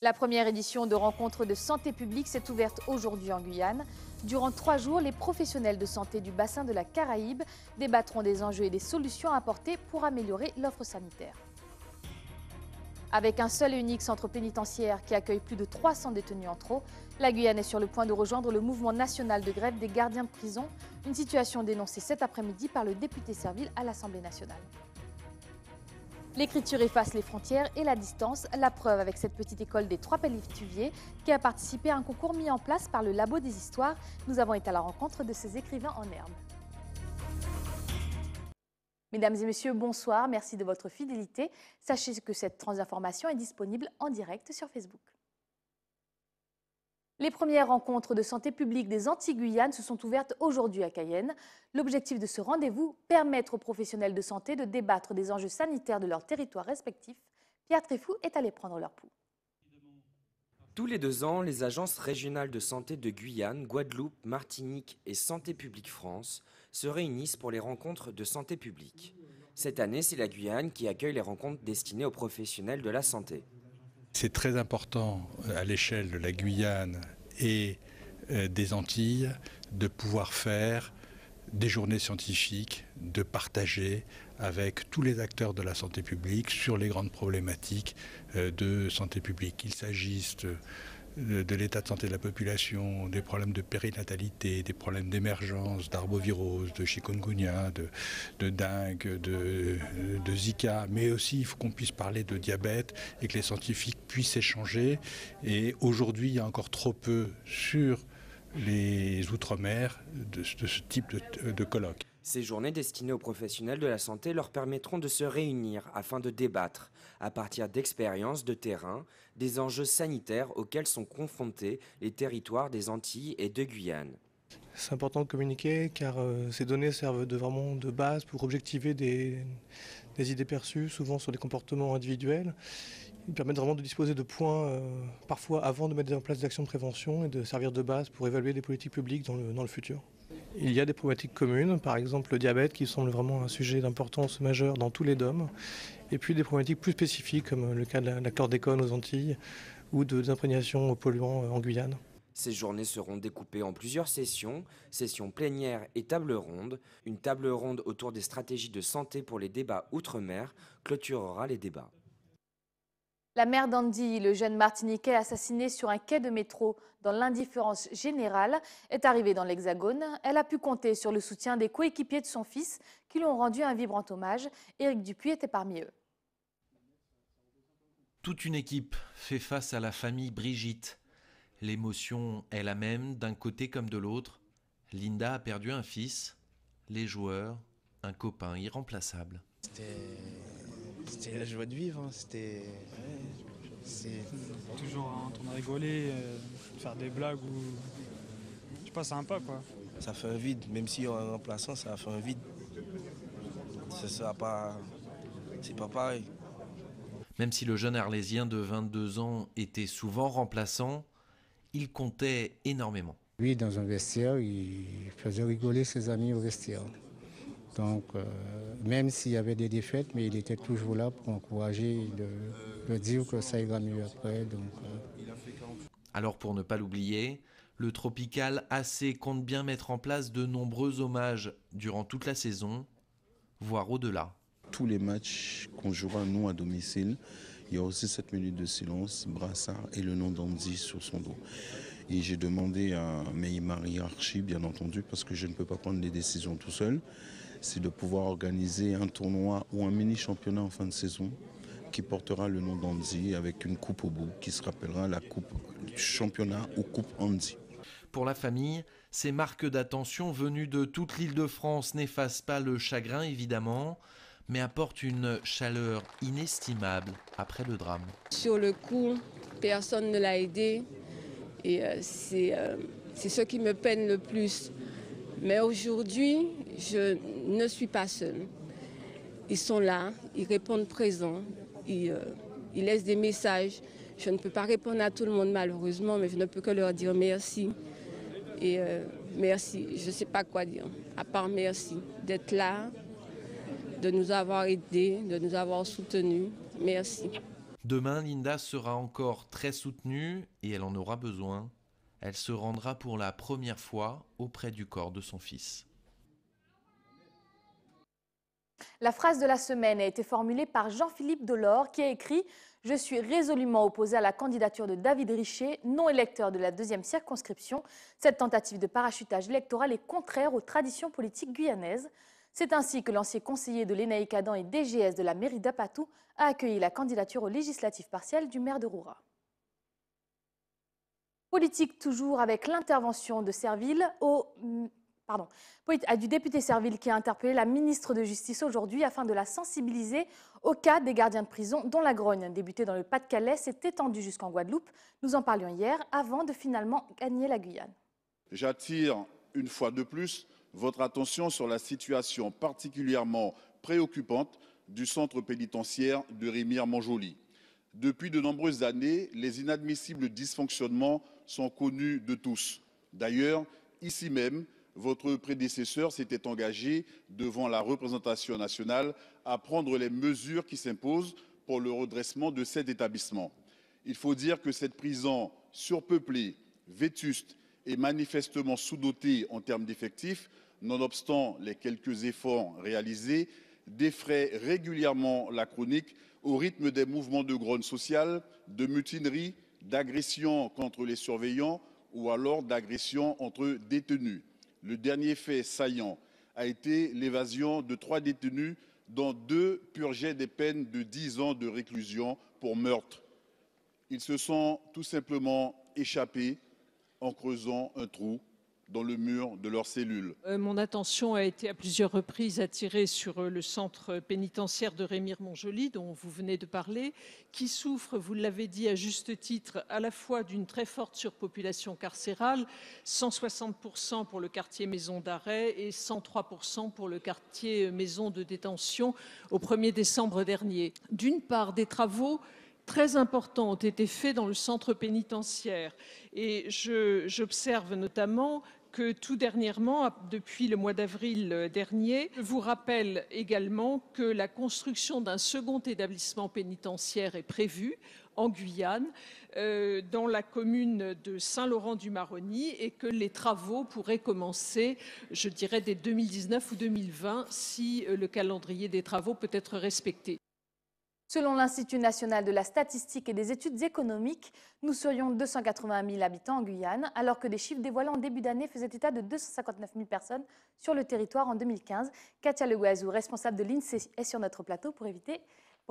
La première édition de Rencontres de santé publique s'est ouverte aujourd'hui en Guyane. Durant 3 jours, les professionnels de santé du bassin de la Caraïbe débattront des enjeux et des solutions à apporter pour améliorer l'offre sanitaire. Avec un seul et unique centre pénitentiaire qui accueille plus de 300 détenus en trop, la Guyane est sur le point de rejoindre le mouvement national de grève des gardiens de prison, une situation dénoncée cet après-midi par le député Serville à l'Assemblée nationale. L'écriture efface les frontières et la distance, la preuve avec cette petite école des Trois Palétuviers qui a participé à un concours mis en place par le Labo des Histoires. Nous avons été à la rencontre de ces écrivains en herbe. Mesdames et messieurs, bonsoir, merci de votre fidélité. Sachez que cette transinformation est disponible en direct sur Facebook. Les premières rencontres de santé publique des Antilles-Guyane se sont ouvertes aujourd'hui à Cayenne. L'objectif de ce rendez-vous, permettre aux professionnels de santé de débattre des enjeux sanitaires de leurs territoires respectifs. Pierre Tréfou est allé prendre leur pouls. Tous les 2 ans, les agences régionales de santé de Guyane, Guadeloupe, Martinique et Santé publique France se réunissent pour les rencontres de santé publique. Cette année, c'est la Guyane qui accueille les rencontres destinées aux professionnels de la santé. C'est très important à l'échelle de la Guyane et des Antilles de pouvoir faire des journées scientifiques, de partager avec tous les acteurs de la santé publique sur les grandes problématiques de santé publique. Qu'il s'agisse de l'état de santé de la population, des problèmes de périnatalité, des problèmes d'émergence, d'arbovirose, de chikungunya, de dengue, de Zika, mais aussi il faut qu'on puisse parler de diabète et que les scientifiques puissent échanger. Et aujourd'hui, il y a encore trop peu sur les Outre-mer de ce type de colloque. Ces journées destinées aux professionnels de la santé leur permettront de se réunir afin de débattre, à partir d'expériences de terrain, des enjeux sanitaires auxquels sont confrontés les territoires des Antilles et de Guyane. C'est important de communiquer car ces données servent vraiment de base pour objectiver des idées perçues, souvent sur des comportements individuels. Ils permettent vraiment de disposer de points, parfois avant de mettre en place des actions de prévention et de servir de base pour évaluer les politiques publiques dans le futur. Il y a des problématiques communes, par exemple le diabète qui semble vraiment un sujet d'importance majeure dans tous les DOM, et puis des problématiques plus spécifiques comme le cas de la chlordécone aux Antilles ou des imprégnation aux polluants en Guyane. Ces journées seront découpées en plusieurs sessions plénières et tables rondes. Une table ronde autour des stratégies de santé pour les débats outre-mer clôturera les débats. La mère d'Andy, le jeune Martiniquais assassiné sur un quai de métro dans l'indifférence générale, est arrivée dans l'Hexagone. Elle a pu compter sur le soutien des coéquipiers de son fils qui lui ont rendu un vibrant hommage. Éric Dupuis était parmi eux. Toute une équipe fait face à la famille Brigitte. L'émotion est la même d'un côté comme de l'autre. Linda a perdu un fils, les joueurs, un copain irremplaçable. C'était la joie de vivre, hein. C'est toujours en train de rigoler, faire des blagues ou je sais pas, sympa quoi. Ça fait un vide, même si en remplaçant, ça fait un vide. C'est pas pareil. Même si le jeune Arlésien de 22 ans était souvent remplaçant, il comptait énormément. Lui, dans un vestiaire, il faisait rigoler ses amis au vestiaire. Donc, même s'il y avait des défaites, mais il était toujours là pour encourager, de dire que ça ira mieux après. Donc, Alors, pour ne pas l'oublier, le Tropical AC compte bien mettre en place de nombreux hommages durant toute la saison, voire au-delà. Tous les matchs qu'on jouera, nous, à domicile, il y a aussi 7 minutes de silence, brassard et le nom d'Andy sur son dos. Et j'ai demandé à ma hiérarchie, bien entendu, parce que je ne peux pas prendre des décisions tout seul, c'est de pouvoir organiser un tournoi ou un mini-championnat en fin de saison qui portera le nom d'Andy avec une coupe au bout qui se rappellera la coupe du championnat ou coupe Andy. Pour la famille, ces marques d'attention venues de toute l'Île-de-France n'effacent pas le chagrin évidemment, mais apportent une chaleur inestimable après le drame. Sur le coup, personne ne l'a aidé et c'est ce qui me peine le plus. Mais aujourd'hui, je ne suis pas seule. Ils sont là, ils répondent présents, ils laissent des messages. Je ne peux pas répondre à tout le monde malheureusement, mais je ne peux que leur dire merci. Et merci, je ne sais pas quoi dire, à part merci d'être là, de nous avoir aidés, de nous avoir soutenus. Merci. Demain, Linda sera encore très soutenue et elle en aura besoin. Elle se rendra pour la première fois auprès du corps de son fils. La phrase de la semaine a été formulée par Jean-Philippe Delors qui a écrit « Je suis résolument opposé à la candidature de David Richer, non électeur de la 2e circonscription. Cette tentative de parachutage électoral est contraire aux traditions politiques guyanaises. » C'est ainsi que l'ancien conseiller de l'ENAIC Adam et DGS de la mairie d'Apatou a accueilli la candidature aux législatives partielles du maire de Roura. Politique toujours avec l'intervention de Serville du député Serville qui a interpellé la ministre de Justice aujourd'hui afin de la sensibiliser au cas des gardiens de prison dont la grogne, débutée dans le Pas-de-Calais, s'est étendue jusqu'en Guadeloupe. Nous en parlions hier avant de finalement gagner la Guyane. J'attire une fois de plus votre attention sur la situation particulièrement préoccupante du centre pénitentiaire de Remire-Montjoly. Depuis de nombreuses années, les inadmissibles dysfonctionnements sont connus de tous. D'ailleurs, ici même, votre prédécesseur s'était engagé devant la représentation nationale à prendre les mesures qui s'imposent pour le redressement de cet établissement. Il faut dire que cette prison surpeuplée, vétuste et manifestement sous-dotée en termes d'effectifs, nonobstant les quelques efforts réalisés, défraie régulièrement la chronique au rythme des mouvements de grogne sociale, de mutinerie, d'agressions contre les surveillants ou alors d'agressions entre détenus. Le dernier fait saillant a été l'évasion de 3 détenus dont 2 purgeaient des peines de 10 ans de réclusion pour meurtre. Ils se sont tout simplement échappés en creusant un trou dans le mur de leur cellule. Mon attention a été à plusieurs reprises attirée sur le centre pénitentiaire de Remire-Montjoly, dont vous venez de parler, qui souffre, vous l'avez dit à juste titre, à la fois d'une très forte surpopulation carcérale, 160% pour le quartier maison d'arrêt et 103% pour le quartier maison de détention au 1er décembre dernier. D'une part, des travaux très importants ont été faits dans le centre pénitentiaire et j'observe notamment que tout dernièrement, depuis le mois d'avril dernier, je vous rappelle également que la construction d'un second établissement pénitentiaire est prévue en Guyane, dans la commune de Saint-Laurent-du-Maroni, et que les travaux pourraient commencer, je dirais, dès 2019 ou 2020, si le calendrier des travaux peut être respecté. Selon l'Institut national de la statistique et des études économiques, nous serions 280 000 habitants en Guyane, alors que des chiffres dévoilés en début d'année faisaient état de 259 000 personnes sur le territoire en 2015. Katia Leguazou, responsable de l'INSEE, est sur notre plateau pour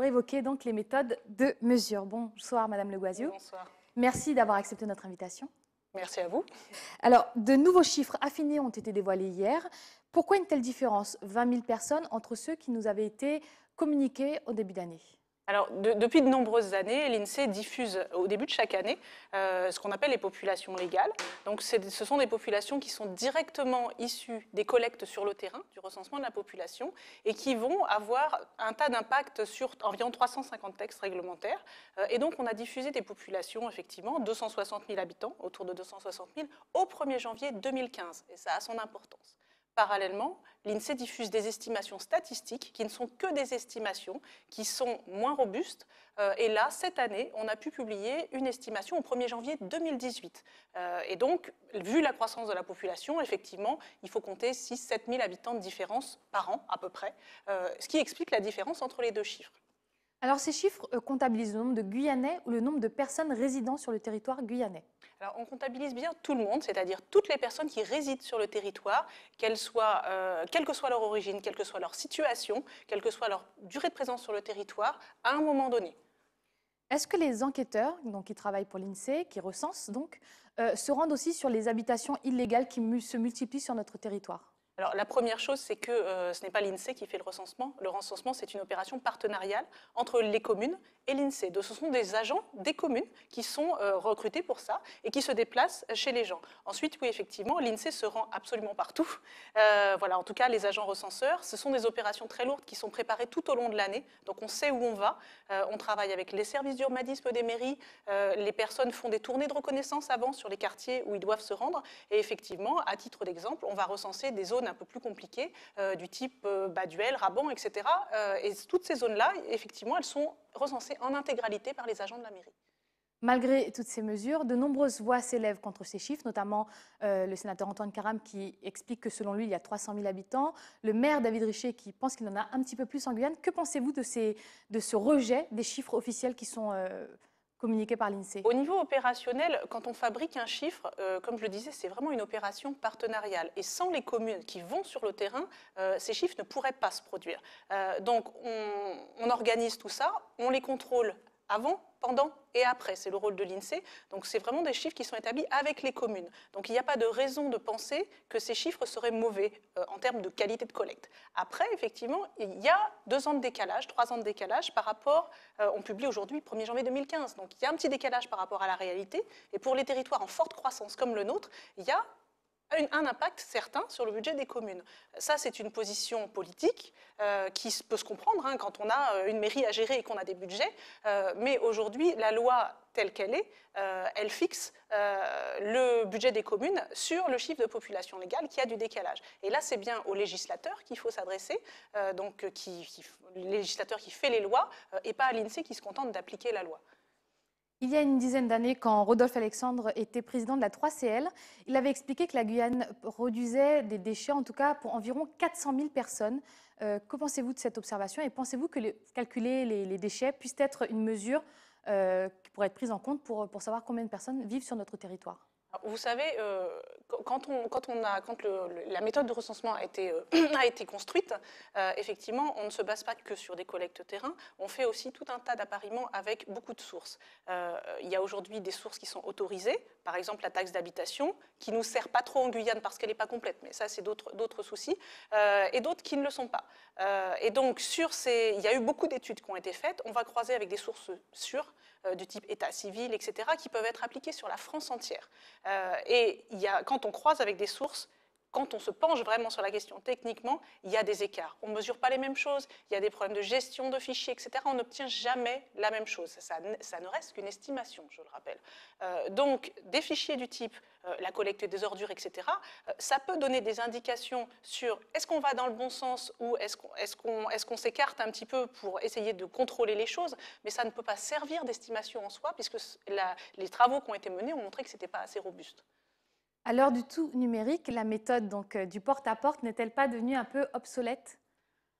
évoquer donc les méthodes de mesure. Bonsoir Madame Leguazou. Bonsoir. Merci d'avoir accepté notre invitation. Merci à vous. Alors, de nouveaux chiffres affinés ont été dévoilés hier. Pourquoi une telle différence, 20 000 personnes, entre ceux qui nous avaient été communiqués au début d'année ? Alors, depuis de nombreuses années, l'INSEE diffuse au début de chaque année ce qu'on appelle les populations légales. Donc, ce sont des populations qui sont directement issues des collectes sur le terrain, du recensement de la population, et qui vont avoir un tas d'impact sur environ 350 textes réglementaires. Et donc, on a diffusé des populations, effectivement, 260 000 habitants, autour de 260 000, au 1er janvier 2015. Et ça a son importance. Parallèlement, l'INSEE diffuse des estimations statistiques qui ne sont que des estimations, qui sont moins robustes. Et là, cette année, on a pu publier une estimation au 1er janvier 2018. Et donc, vu la croissance de la population, effectivement, il faut compter 6-7 000 habitants de différence par an, à peu près, ce qui explique la différence entre les deux chiffres. Alors, ces chiffres comptabilisent le nombre de Guyanais ou le nombre de personnes résidant sur le territoire guyanais? Alors, on comptabilise bien tout le monde, c'est-à-dire toutes les personnes qui résident sur le territoire, quelle que soit leur origine, quelle que soit leur situation, quelle que soit leur durée de présence sur le territoire, à un moment donné. Est-ce que les enquêteurs qui travaillent pour l'INSEE, qui recensent donc, se rendent aussi sur les habitations illégales qui se multiplient sur notre territoire? Alors, la première chose, c'est que ce n'est pas l'INSEE qui fait le recensement. Le recensement, c'est une opération partenariale entre les communes et l'INSEE. Ce sont des agents des communes qui sont recrutés pour ça et qui se déplacent chez les gens. Ensuite, oui, effectivement, l'INSEE se rend absolument partout. Voilà, en tout cas, les agents recenseurs, ce sont des opérations très lourdes qui sont préparées tout au long de l'année. Donc, on sait où on va. On travaille avec les services d'urbanisme des mairies. Les personnes font des tournées de reconnaissance avant sur les quartiers où ils doivent se rendre. Et effectivement, à titre d'exemple, on va recenser des zones zones un peu plus compliquées, du type Baduel, Raban, etc. Et toutes ces zones-là, effectivement, elles sont recensées en intégralité par les agents de la mairie. Malgré toutes ces mesures, de nombreuses voix s'élèvent contre ces chiffres, notamment le sénateur Antoine Karam qui explique que selon lui, il y a 300 000 habitants, le maire David Richer qui pense qu'il en a un petit peu plus en Guyane. Que pensez-vous de ce rejet des chiffres officiels qui sont communiqués par l'INSEE? Au niveau opérationnel, quand on fabrique un chiffre, comme je le disais, c'est vraiment une opération partenariale. Et sans les communes qui vont sur le terrain, ces chiffres ne pourraient pas se produire. Donc on organise tout ça, on les contrôle avant, pendant et après. C'est le rôle de l'INSEE. Donc c'est vraiment des chiffres qui sont établis avec les communes. Donc il n'y a pas de raison de penser que ces chiffres seraient mauvais en termes de qualité de collecte. Après, effectivement, il y a 2 ans de décalage, 3 ans de décalage par rapport, on publie aujourd'hui 1er janvier 2015. Donc il y a un petit décalage par rapport à la réalité. Et pour les territoires en forte croissance comme le nôtre, il y a un impact certain sur le budget des communes. Ça, c'est une position politique qui peut se comprendre quand on a une mairie à gérer et qu'on a des budgets. Mais aujourd'hui, la loi telle qu'elle est, elle fixe le budget des communes sur le chiffre de population légale qui a du décalage. Et là, c'est bien au législateur qu'il faut s'adresser, donc le législateur qui fait les lois, et pas à l'INSEE qui se contente d'appliquer la loi. Il y a une dizaine d'années, quand Rodolphe Alexandre était président de la 3CL, il avait expliqué que la Guyane produisait des déchets, en tout cas pour environ 400 000 personnes. Que pensez-vous de cette observation et pensez-vous que calculer les déchets puisse être une mesure qui pourrait être prise en compte pour savoir combien de personnes vivent sur notre territoire? Vous savez, quand la méthode de recensement a été construite, effectivement, on ne se base pas que sur des collectes terrain, on fait aussi tout un tas d'appariements avec beaucoup de sources. Il y a aujourd'hui des sources qui sont autorisées, par exemple la taxe d'habitation, qui ne nous sert pas trop en Guyane parce qu'elle n'est pas complète, mais ça c'est d'autres soucis, et d'autres qui ne le sont pas. Et donc, il y a eu beaucoup d'études qui ont été faites, on va croiser avec des sources sûres, du type état civil, etc., qui peuvent être appliquées sur la France entière. Et quand on croise avec des sources, quand on se penche vraiment sur la question techniquement, il y a des écarts. On ne mesure pas les mêmes choses, il y a des problèmes de gestion de fichiers, etc. On n'obtient jamais la même chose. Ça ne reste qu'une estimation, je le rappelle. Donc, des fichiers du type la collecte des ordures, etc., ça peut donner des indications sur est-ce qu'on va dans le bon sens ou est-ce qu'on s'écarte un petit peu pour essayer de contrôler les choses, mais ça ne peut pas servir d'estimation en soi, puisque les travaux qui ont été menés ont montré que ce n'était pas assez robuste. À l'heure du tout numérique, la méthode du porte-à-porte n'est-elle pas devenue un peu obsolète?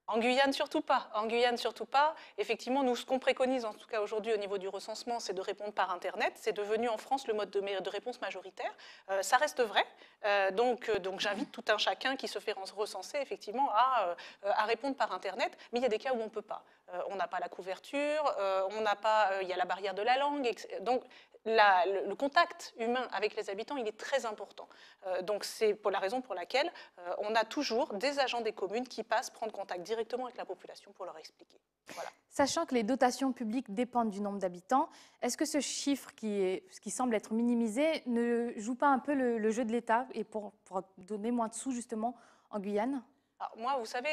En Guyane, surtout pas. En Guyane, surtout pas. Effectivement, nous, ce qu'on préconise, en tout cas aujourd'hui au niveau du recensement, c'est de répondre par Internet. C'est devenu en France le mode de réponse majoritaire. Ça reste vrai. Donc j'invite tout un chacun qui se fait recenser, effectivement, à répondre par Internet. Mais il y a des cas où on ne peut pas. On n'a pas la couverture, il y a la barrière de la langue. Donc, le contact humain avec les habitants, il est très important. Donc c'est pour la raison pour laquelle on a toujours des agents des communes qui passent prendre contact directement avec la population pour leur expliquer. Voilà. Sachant que les dotations publiques dépendent du nombre d'habitants, est-ce que ce chiffre qui semble être minimisé ne joue pas un peu le jeu de l'État et pour donner moins de sous justement en Guyane? Alors moi, vous savez,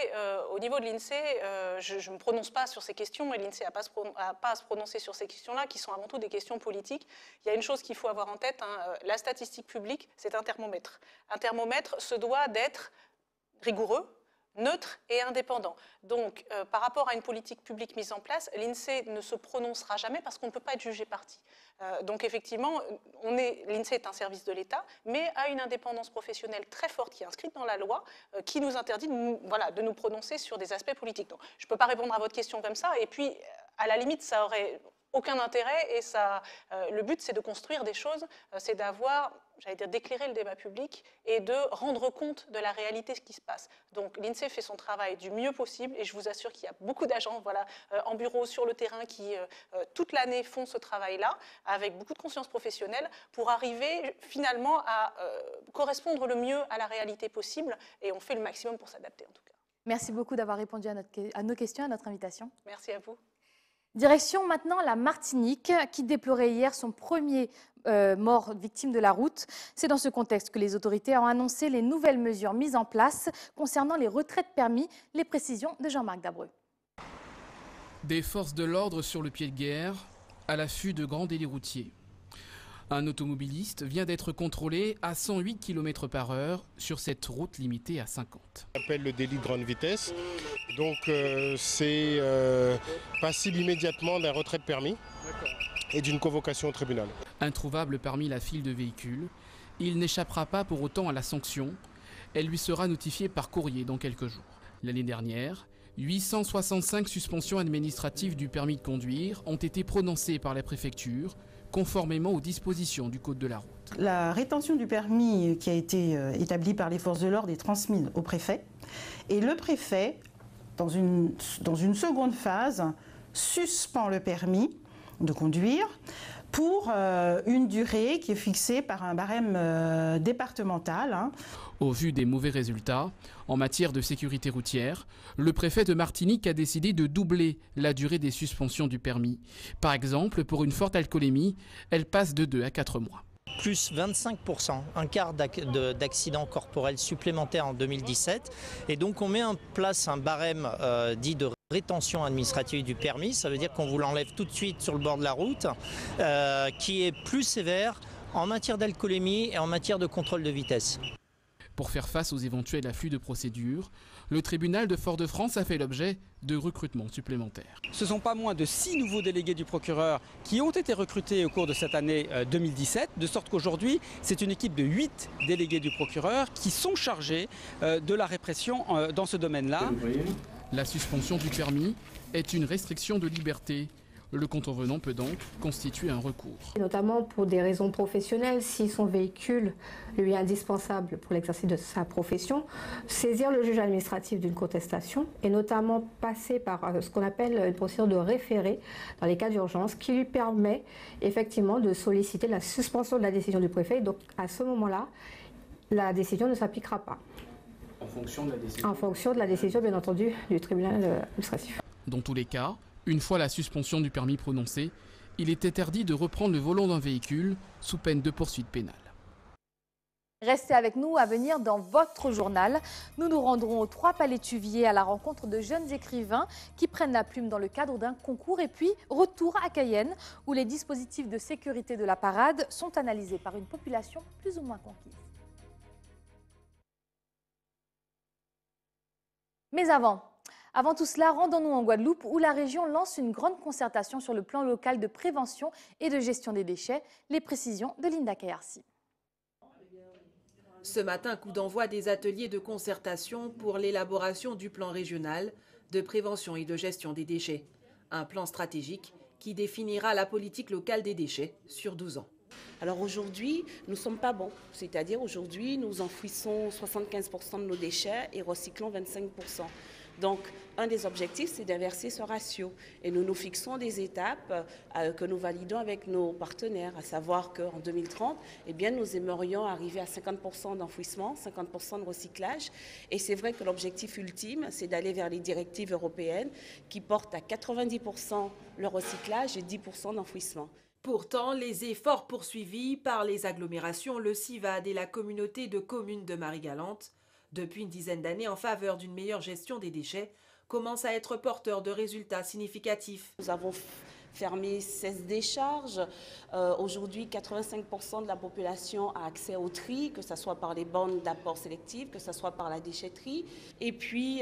au niveau de l'INSEE, je ne me prononce pas sur ces questions et l'INSEE n'a pas à se prononcer sur ces questions-là, qui sont avant tout des questions politiques. Il y a une chose qu'il faut avoir en tête, la statistique publique, c'est un thermomètre. Un thermomètre se doit d'être rigoureux, neutre et indépendant. Donc, par rapport à une politique publique mise en place, l'INSEE ne se prononcera jamais parce qu'on ne peut pas être jugé parti. Donc, effectivement, l'INSEE est un service de l'État, mais a une indépendance professionnelle très forte qui est inscrite dans la loi, qui nous interdit de nous prononcer sur des aspects politiques. Donc, je ne peux pas répondre à votre question comme ça, et puis, à la limite, ça aurait aucun intérêt, et le but, c'est de construire des choses, c'est d'éclairer le débat public et de rendre compte de la réalité, ce qui se passe. Donc l'INSEE fait son travail du mieux possible, et je vous assure qu'il y a beaucoup d'agents en bureau, sur le terrain, qui toute l'année font ce travail-là, avec beaucoup de conscience professionnelle, pour arriver finalement à correspondre le mieux à la réalité possible, et on fait le maximum pour s'adapter en tout cas. Merci beaucoup d'avoir répondu à nos questions, à notre invitation. Merci à vous. Direction maintenant la Martinique, qui déplorait hier son premier mort victime de la route. C'est dans ce contexte que les autorités ont annoncé les nouvelles mesures mises en place concernant les retraits de permis. Les précisions de Jean-Marc Dabreux. Des forces de l'ordre sur le pied de guerre, à l'affût de grands délits routiers. Un automobiliste vient d'être contrôlé à 108 km/h sur cette route limitée à 50. On appelle le délit de grande vitesse. Donc c'est passible immédiatement d'un retrait de permis et d'une convocation au tribunal. Introuvable parmi la file de véhicules, il n'échappera pas pour autant à la sanction. Elle lui sera notifiée par courrier dans quelques jours. L'année dernière, 865 suspensions administratives du permis de conduire ont été prononcées par la préfecture, conformément aux dispositions du Code de la route. La rétention du permis qui a été établie par les forces de l'ordre est transmise au préfet. Et le préfet, dans une seconde phase, suspend le permis de conduire pour une durée qui est fixée par un barème départemental. Au vu des mauvais résultats en matière de sécurité routière, le préfet de Martinique a décidé de doubler la durée des suspensions du permis. Par exemple, pour une forte alcoolémie, elle passe de 2 à 4 mois. Plus 25%, un quart d'accidents corporels supplémentaires en 2017. Et donc on met en place un barème dit de rétention administrative du permis. Ça veut dire qu'on vous l'enlève tout de suite sur le bord de la route, qui est plus sévère en matière d'alcoolémie et en matière de contrôle de vitesse. Pour faire face aux éventuels afflux de procédures, le tribunal de Fort-de-France a fait l'objet de recrutements supplémentaires. Ce ne sont pas moins de 6 nouveaux délégués du procureur qui ont été recrutés au cours de cette année 2017, de sorte qu'aujourd'hui, c'est une équipe de 8 délégués du procureur qui sont chargés de la répression dans ce domaine-là. La suspension du permis est une restriction de liberté. Le contrevenant peut donc constituer un recours. Notamment pour des raisons professionnelles, si son véhicule lui est indispensable pour l'exercice de sa profession, saisir le juge administratif d'une contestation et notamment passer par ce qu'on appelle une procédure de référé dans les cas d'urgence qui lui permet effectivement de solliciter la suspension de la décision du préfet. Donc à ce moment-là, la décision ne s'appliquera pas. En fonction de la décision. En fonction de la décision, bien entendu, du tribunal administratif. Dans tous les cas, une fois la suspension du permis prononcée, il est interdit de reprendre le volant d'un véhicule sous peine de poursuite pénale. Restez avec nous, à venir dans votre journal. Nous nous rendrons aux 3 Palais Tuvier à la rencontre de jeunes écrivains qui prennent la plume dans le cadre d'un concours. Et puis, retour à Cayenne, où les dispositifs de sécurité de la parade sont analysés par une population plus ou moins conquise. Mais avant tout cela, rendons-nous en Guadeloupe où la région lance une grande concertation sur le plan local de prévention et de gestion des déchets. Les précisions de Linda Kayarsi. Ce matin, coup d'envoi des ateliers de concertation pour l'élaboration du plan régional de prévention et de gestion des déchets. Un plan stratégique qui définira la politique locale des déchets sur 12 ans. Alors aujourd'hui, nous ne sommes pas bons. C'est-à-dire aujourd'hui, nous enfouissons 75% de nos déchets et recyclons 25%. Donc, un des objectifs, c'est d'inverser ce ratio. Et nous nous fixons des étapes que nous validons avec nos partenaires, à savoir qu'en 2030, eh bien, nous aimerions arriver à 50% d'enfouissement, 50% de recyclage. Et c'est vrai que l'objectif ultime, c'est d'aller vers les directives européennes qui portent à 90% le recyclage et 10% d'enfouissement. Pourtant, les efforts poursuivis par les agglomérations, le CIVAD et la communauté de communes de Marie-Galante, depuis une dizaine d'années en faveur d'une meilleure gestion des déchets, commencent à être porteurs de résultats significatifs. Nous avons fermé 16 décharges. Aujourd'hui, 85% de la population a accès au tri, que ce soit par les bornes d'apport sélectif, que ce soit par la déchetterie. Et puis,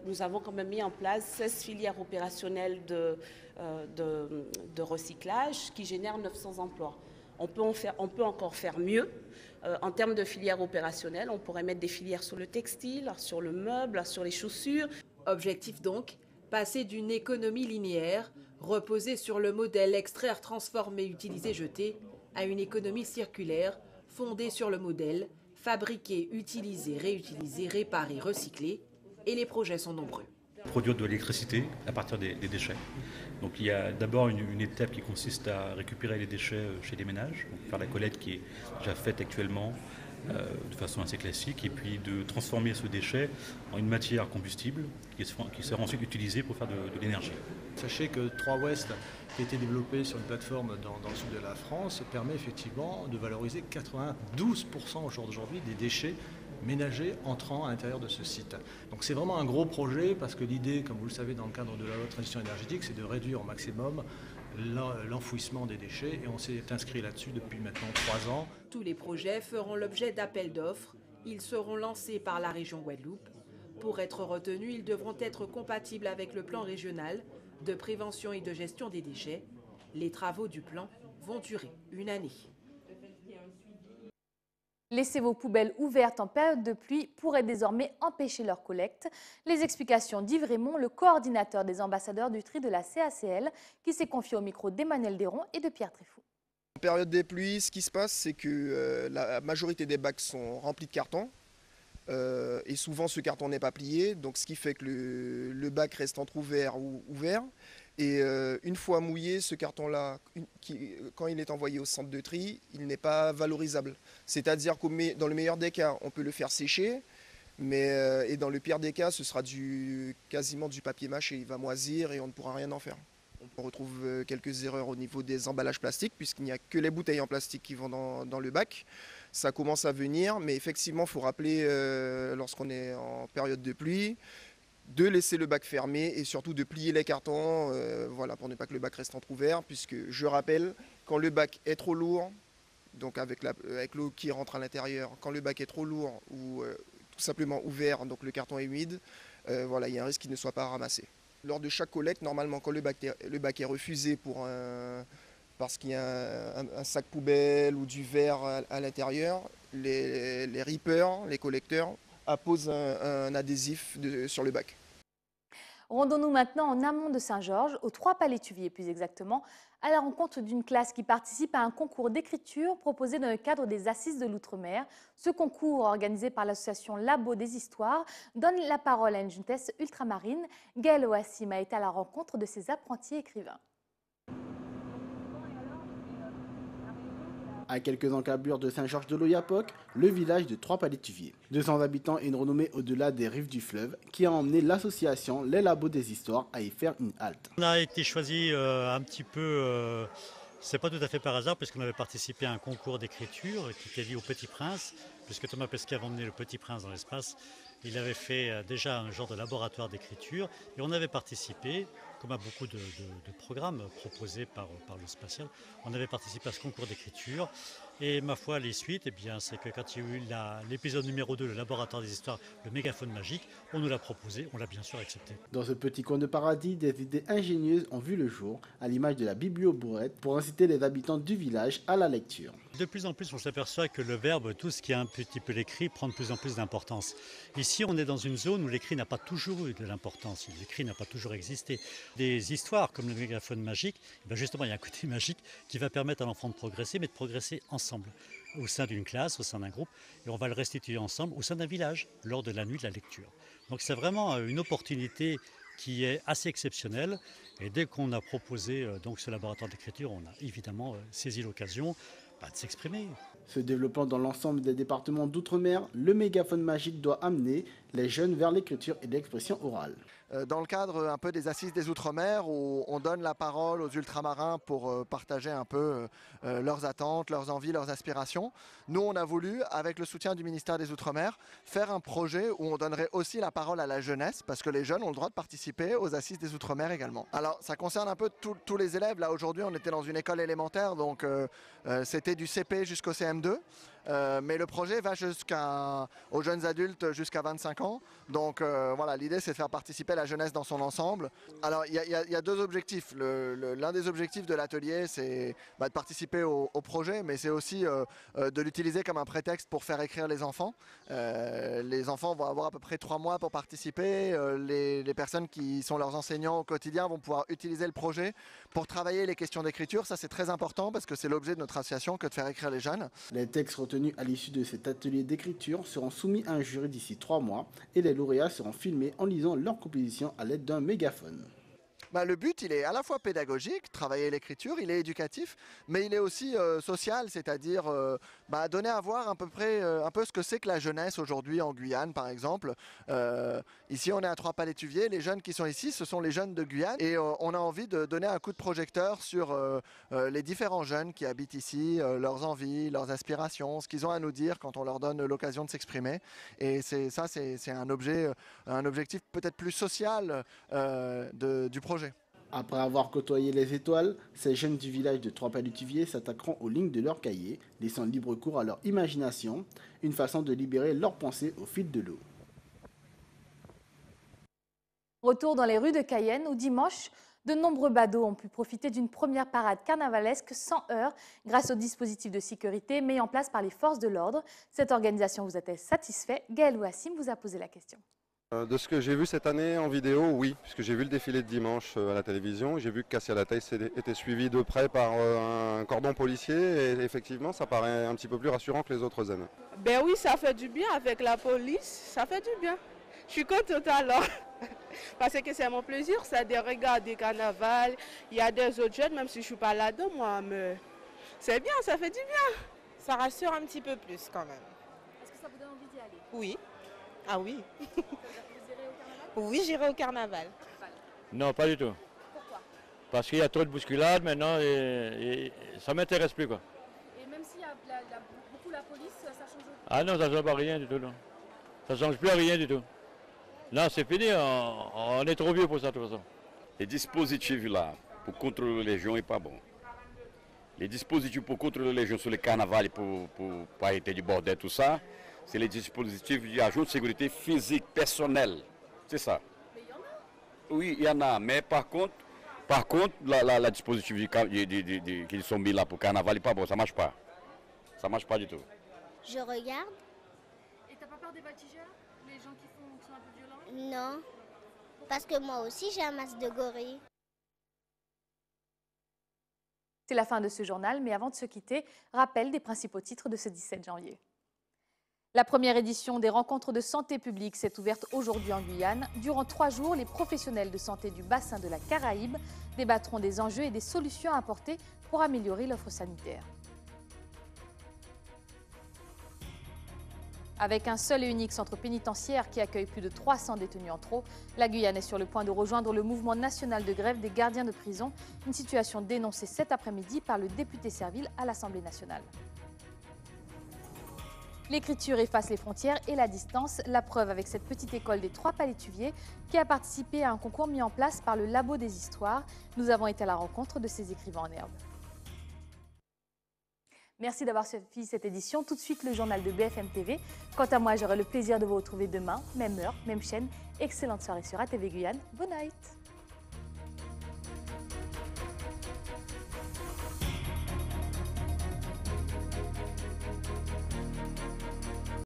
nous avons quand même mis en place 16 filières opérationnelles de recyclage qui génèrent 900 emplois. On peut encore faire mieux. En termes de filières opérationnelles, on pourrait mettre des filières sur le textile, sur le meuble, sur les chaussures. Objectif donc, passer d'une économie linéaire, reposée sur le modèle extraire, transformer, utiliser, jeter, à une économie circulaire, fondée sur le modèle fabriquer, utiliser, réutiliser, réparer, recycler. Et les projets sont nombreux. Produire de l'électricité à partir des déchets. Donc il y a d'abord une étape qui consiste à récupérer les déchets chez les ménages, donc faire la collecte qui est déjà faite actuellement de façon assez classique, et puis de transformer ce déchet en une matière combustible qui sera ensuite utilisée pour faire de l'énergie. Sachez que 3West, qui a été développé sur une plateforme dans le sud de la France, permet effectivement de valoriser 92% au jour d'aujourd'hui des déchets ménagers entrant à l'intérieur de ce site. Donc c'est vraiment un gros projet parce que l'idée, comme vous le savez dans le cadre de la loi de transition énergétique, c'est de réduire au maximum l'enfouissement des déchets et on s'est inscrit là-dessus depuis maintenant 3 ans. Tous les projets feront l'objet d'appels d'offres. Ils seront lancés par la région Guadeloupe. Pour être retenus, ils devront être compatibles avec le plan régional de prévention et de gestion des déchets. Les travaux du plan vont durer 1 année. Laisser vos poubelles ouvertes en période de pluie pourrait désormais empêcher leur collecte. Les explications d'Yves Raymond, le coordinateur des ambassadeurs du tri de la CACL, qui s'est confié au micro d'Emmanuel Déron et de Pierre Tréfoux. En période des pluies, ce qui se passe, c'est que la majorité des bacs sont remplis de carton. Et souvent, ce carton n'est pas plié, donc ce qui fait que le bac reste entrouvert ou ouvert. Et une fois mouillé, ce carton-là, quand il est envoyé au centre de tri, il n'est pas valorisable. C'est-à-dire que dans le meilleur des cas, on peut le faire sécher, et dans le pire des cas, ce sera quasiment du papier mâché. Il va moisir et on ne pourra rien en faire. On retrouve quelques erreurs au niveau des emballages plastiques, puisqu'il n'y a que les bouteilles en plastique qui vont dans le bac. Ça commence à venir, mais effectivement, il faut rappeler, lorsqu'on est en période de pluie, de laisser le bac fermé et surtout de plier les cartons pour ne pas que le bac reste entrouvert, puisque je rappelle, quand le bac est trop lourd, donc avec l'eau qui rentre à l'intérieur, quand le bac est trop lourd ou tout simplement ouvert, donc le carton est humide, il y a un risque qu'il ne soit pas ramassé. Lors de chaque collecte, normalement, quand le bac est refusé parce qu'il y a un sac poubelle ou du verre à l'intérieur, les rippers, les collecteurs, apposent un adhésif sur le bac. Rendons-nous maintenant en amont de Saint-Georges, aux 3 Palétuviers plus exactement, à la rencontre d'une classe qui participe à un concours d'écriture proposé dans le cadre des Assises de l'Outre-mer. Ce concours, organisé par l'association Labo des Histoires, donne la parole à une jeunesse ultramarine. Gaëlle Ouassim a été à la rencontre de ses apprentis écrivains. À quelques encablures de Saint-Georges de l'Oyapock, le village de 3 Palétuviers. 200 habitants et une renommée au-delà des rives du fleuve qui a emmené l'association Les Labos des Histoires à y faire une halte. On a été choisi un petit peu, c'est pas tout à fait par hasard, puisqu'on avait participé à un concours d'écriture qui était lié au Petit Prince, puisque Thomas Pesquet avait emmené le Petit Prince dans l'espace. Il avait fait déjà un genre de laboratoire d'écriture et on avait participé, comme à beaucoup de programmes proposés par le spatial, on avait participé à ce concours d'écriture. Et ma foi, les suites, c'est que quand il y a eu l'épisode numéro 2, le laboratoire des histoires, le mégaphone magique, on nous l'a proposé, on l'a bien sûr accepté. Dans ce petit coin de paradis, des idées ingénieuses ont vu le jour, à l'image de la bibliobourrette, pour inciter les habitants du village à la lecture. De plus en plus, on s'aperçoit que le verbe, tout ce qui est un petit peu l'écrit, prend de plus en plus d'importance. Ici, on est dans une zone où l'écrit n'a pas toujours eu de l'importance, l'écrit n'a pas toujours existé. Des histoires comme le mégaphone magique, justement, il y a un côté magique qui va permettre à l'enfant de progresser, mais de progresser ensemble, au sein d'une classe, au sein d'un groupe, et on va le restituer ensemble au sein d'un village, lors de la nuit de la lecture. Donc c'est vraiment une opportunité qui est assez exceptionnelle, et dès qu'on a proposé donc ce laboratoire d'écriture, on a évidemment saisi l'occasion de s'exprimer. Se développant dans l'ensemble des départements d'outre-mer, le mégaphone magique doit amener les jeunes vers l'écriture et l'expression orale. Dans le cadre un peu des Assises des Outre-mer, où on donne la parole aux ultramarins pour partager un peu leurs attentes, leurs envies, leurs aspirations, nous on a voulu, avec le soutien du ministère des Outre-mer, faire un projet où on donnerait aussi la parole à la jeunesse, parce que les jeunes ont le droit de participer aux Assises des Outre-mer également. Alors ça concerne un peu tous les élèves. Là aujourd'hui on était dans une école élémentaire, donc c'était du CP jusqu'au CM2. Mais le projet va aux jeunes adultes jusqu'à 25 ans. Donc l'idée c'est de faire participer la jeunesse dans son ensemble. Alors il y a 2 objectifs. L'un des objectifs de l'atelier c'est de participer au projet, mais c'est aussi de l'utiliser comme un prétexte pour faire écrire les enfants. Les enfants vont avoir à peu près 3 mois pour participer. Les personnes qui sont leurs enseignants au quotidien vont pouvoir utiliser le projet pour travailler les questions d'écriture. Ça c'est très important parce que c'est l'objet de notre association que de faire écrire les jeunes. Les textes retenus à l'issue de cet atelier d'écriture seront soumis à un jury d'ici 3 mois et les lauréats seront filmés en lisant leur composition à l'aide d'un mégaphone. Le but, il est à la fois pédagogique, travailler l'écriture, il est éducatif, mais il est aussi social, c'est-à-dire donner à voir un peu ce que c'est que la jeunesse aujourd'hui en Guyane, par exemple. Ici, on est à 3 Palétuviers, les jeunes qui sont ici, ce sont les jeunes de Guyane, et on a envie de donner un coup de projecteur sur les différents jeunes qui habitent ici, leurs envies, leurs aspirations, ce qu'ils ont à nous dire quand on leur donne l'occasion de s'exprimer. Et c'est un objectif peut-être plus social du projet. Après avoir côtoyé les étoiles, ces jeunes du village de Trois-Palutuviers s'attaqueront aux lignes de leur cahier, laissant libre cours à leur imagination, une façon de libérer leurs pensées au fil de l'eau. Retour dans les rues de Cayenne où dimanche, de nombreux badauds ont pu profiter d'une première parade carnavalesque sans heurts grâce au dispositif de sécurité mis en place par les forces de l'ordre. Cette organisation vous a-t-elle satisfait? Gaël Ouassim vous a posé la question. De ce que j'ai vu cette année en vidéo, oui, puisque j'ai vu le défilé de dimanche à la télévision. J'ai vu que Cassia-la-Teille était suivi de près par un cordon policier et effectivement ça paraît un petit peu plus rassurant que les autres années. Ben oui, ça fait du bien avec la police, ça fait du bien. Je suis contente alors, parce que c'est mon plaisir, c'est de regarder carnaval. Il y a des autres jeunes, même si je ne suis pas là-dedans, moi, mais c'est bien, ça fait du bien. Ça rassure un petit peu plus quand même. Est-ce que ça vous donne envie d'y aller? Oui. Ah oui. Vous irez au carnaval? Oui, j'irai au carnaval. Non, pas du tout. Pourquoi? Parce qu'il y a trop de bousculades maintenant et ça ne m'intéresse plus, quoi. Et même s'il y a beaucoup la police, ça change? Ah non, ça ne change pas rien du tout, non. Ça ne change plus rien du tout. Non, c'est fini, on est trop vieux pour ça de toute façon. Les dispositifs là, pour contrôler les légions, n'est pas bon. Les dispositifs pour contrôler les légions sur le carnaval et pour arrêter du bordel, tout ça, c'est les dispositifs du agent de sécurité physique, personnel. C'est ça. Mais il y en a? Oui, il y en a, mais par contre, la dispositif qui sont mis là pour le carnaval n'est pas bon, ça ne marche pas. Ça ne marche pas du tout. Je regarde. Et t'as pas peur des voltigeurs? Les gens qui sont un peu violents? Non, parce que moi aussi j'ai un masque de gorille. C'est la fin de ce journal, mais avant de se quitter, rappel des principaux titres de ce 17 janvier. La première édition des rencontres de santé publique s'est ouverte aujourd'hui en Guyane. Durant 3 jours, les professionnels de santé du bassin de la Caraïbe débattront des enjeux et des solutions à apporter pour améliorer l'offre sanitaire. Avec un seul et unique centre pénitentiaire qui accueille plus de 300 détenus en trop, la Guyane est sur le point de rejoindre le mouvement national de grève des gardiens de prison, une situation dénoncée cet après-midi par le député Serville à l'Assemblée nationale. L'écriture efface les frontières et la distance, la preuve avec cette petite école des Trois-Palétuviers qui a participé à un concours mis en place par le Labo des Histoires. Nous avons été à la rencontre de ces écrivains en herbe. Merci d'avoir suivi cette édition. Tout de suite, le journal de BFM TV. Quant à moi, j'aurai le plaisir de vous retrouver demain, même heure, même chaîne. Excellente soirée sur ATV Guyane. Bonne night.